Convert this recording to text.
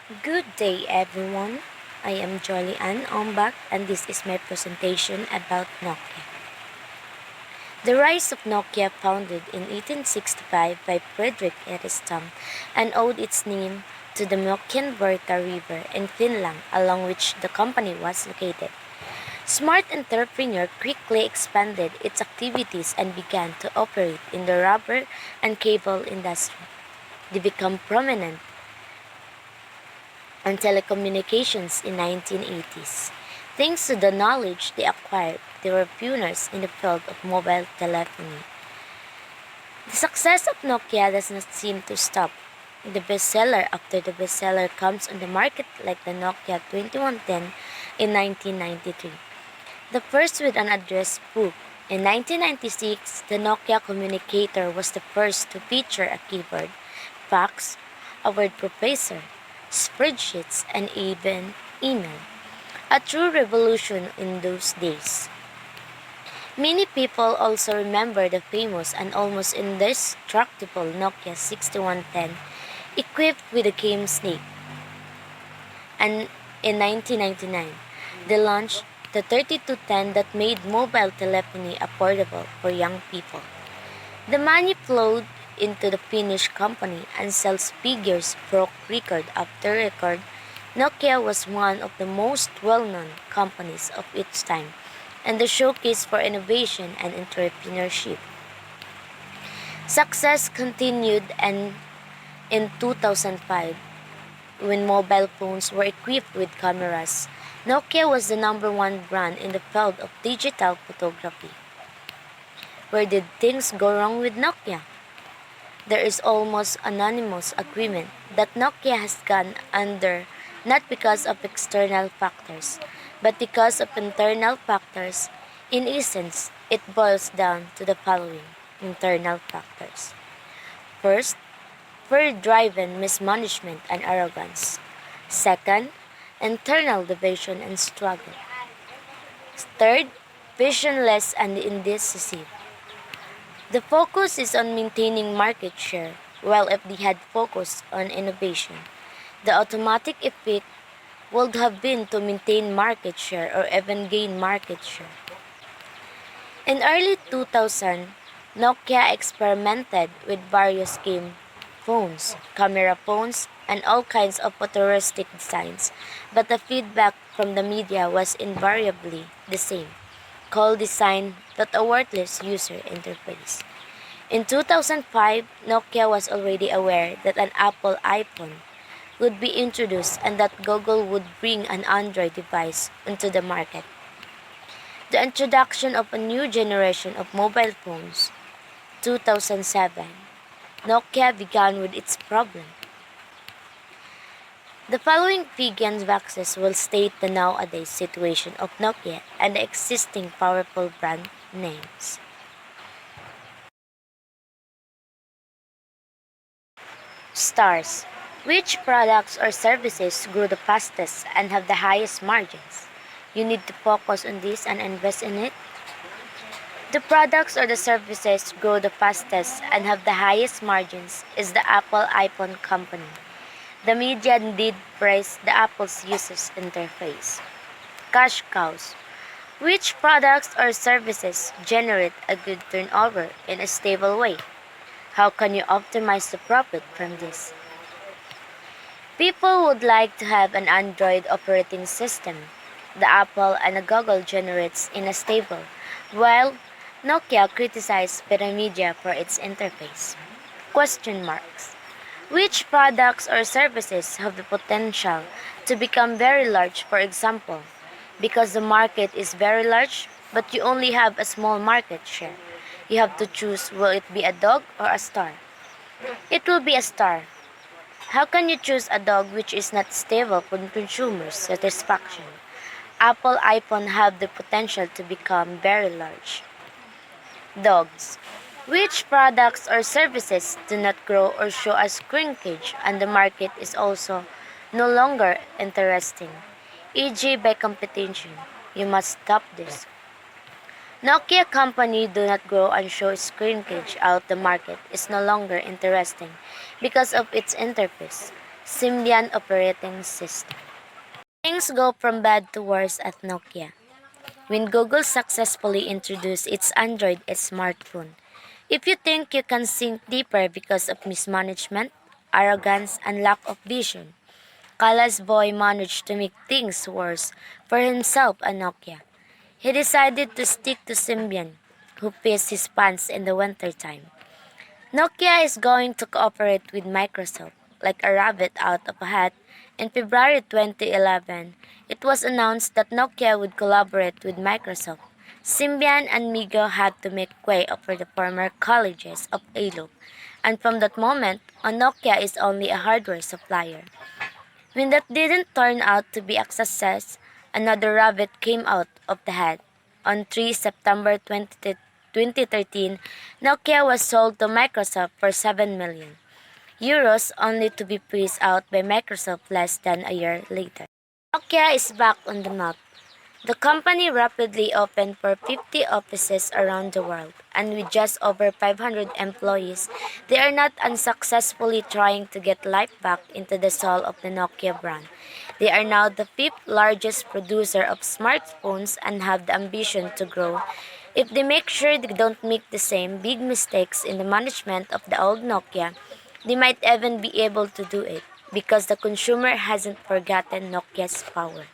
Good day, everyone. I am Jholie and Umbac, and this is my presentation about Nokia. The rise of Nokia, founded in 1865 by Frederick Erestam, and owed its name to the Nokian-Vorta River in Finland, along which the company was located. Smart entrepreneur quickly expanded its activities and began to operate in the rubber and cable industry. They became prominent and telecommunications in 1980s. Thanks to the knowledge they acquired, they were pioneers in the field of mobile telephony. The success of Nokia does not seem to stop. The bestseller after the bestseller comes on the market like the Nokia 2110 in 1993, the first with an address book. In 1996, the Nokia Communicator was the first to feature a keyboard, fax, a word processor, spreadsheets, and even email. A true revolution in those days. Many people also remember the famous and almost indestructible Nokia 6110 equipped with a game Snake. And in 1999, they launched the 3210 that made mobile telephony affordable for young people. The money flowed into the Finnish company and sales figures broke record after record. Nokia was one of the most well-known companies of its time and the showcase for innovation and entrepreneurship. Success continued and in 2005, when mobile phones were equipped with cameras, Nokia was the number one brand in the field of digital photography. Where did things go wrong with Nokia? There is almost unanimous agreement that Nokia has gone under not because of external factors, but because of internal factors. In essence, it boils down to the following internal factors. First, fear-driven mismanagement and arrogance. Second, internal division and struggle. Third, visionless and indecisive. The focus is on maintaining market share, while if they had focused on innovation, the automatic effect would have been to maintain market share or even gain market share. In early 2000, Nokia experimented with various game phones, camera phones, and all kinds of futuristic designs, but the feedback from the media was invariably the same: cold design but a worthless user interface. In 2005, Nokia was already aware that an Apple iPhone would be introduced and that Google would bring an Android device into the market. The introduction of a new generation of mobile phones, 2007, Nokia began with its problem. The following vegan boxes will state the nowadays situation of Nokia and the existing powerful brand names. Stars. Which products or services grow the fastest and have the highest margins? You need to focus on this and invest in it. The products or the services grow the fastest and have the highest margins is the Apple iPhone company. The media did praise the Apple's user interface. Cash cows. Which products or services generate a good turnover in a stable way? How can you optimize the profit from this? People would like to have an Android operating system. The Apple and the Google generates in a stable, while Nokia criticized Media for its interface. Question marks. Which products or services have the potential to become very large, for example, because the market is very large, but you only have a small market share? You have to choose, will it be a dog or a star? It will be a star. How can you choose a dog which is not stable for consumer satisfaction? Apple iPhone have the potential to become very large. Dogs. Which products or services do not grow or show a shrinkage and the market is also no longer interesting, e.g. by competition? You must stop this. Nokia company do not grow and show shrinkage out the market is no longer interesting because of its interface. Symbian operating system. Things go from bad to worse at Nokia. When Google successfully introduced its Android smartphone. If you think you can sink deeper because of mismanagement, arrogance, and lack of vision, Kala's boy managed to make things worse for himself and Nokia. He decided to stick to Symbian, who pissed his pants in the wintertime. Nokia is going to cooperate with Microsoft like a rabbit out of a hat. In February 2011, it was announced that Nokia would collaborate with Microsoft. Symbian and Migo had to make way for the former colleges of Alo, and from that moment on, Nokia is only a hardware supplier. When that didn't turn out to be a success, another rabbit came out of the hat. On 3 September 2013, Nokia was sold to Microsoft for 7 million euros only to be priced out by Microsoft less than a year later. Nokia is back on the map. The company rapidly opened for 50 offices around the world, and with just over 500 employees, they are not unsuccessfully trying to get life back into the soul of the Nokia brand. They are now the fifth largest producer of smartphones and have the ambition to grow. If they make sure they don't make the same big mistakes in the management of the old Nokia, they might even be able to do it because the consumer hasn't forgotten Nokia's power.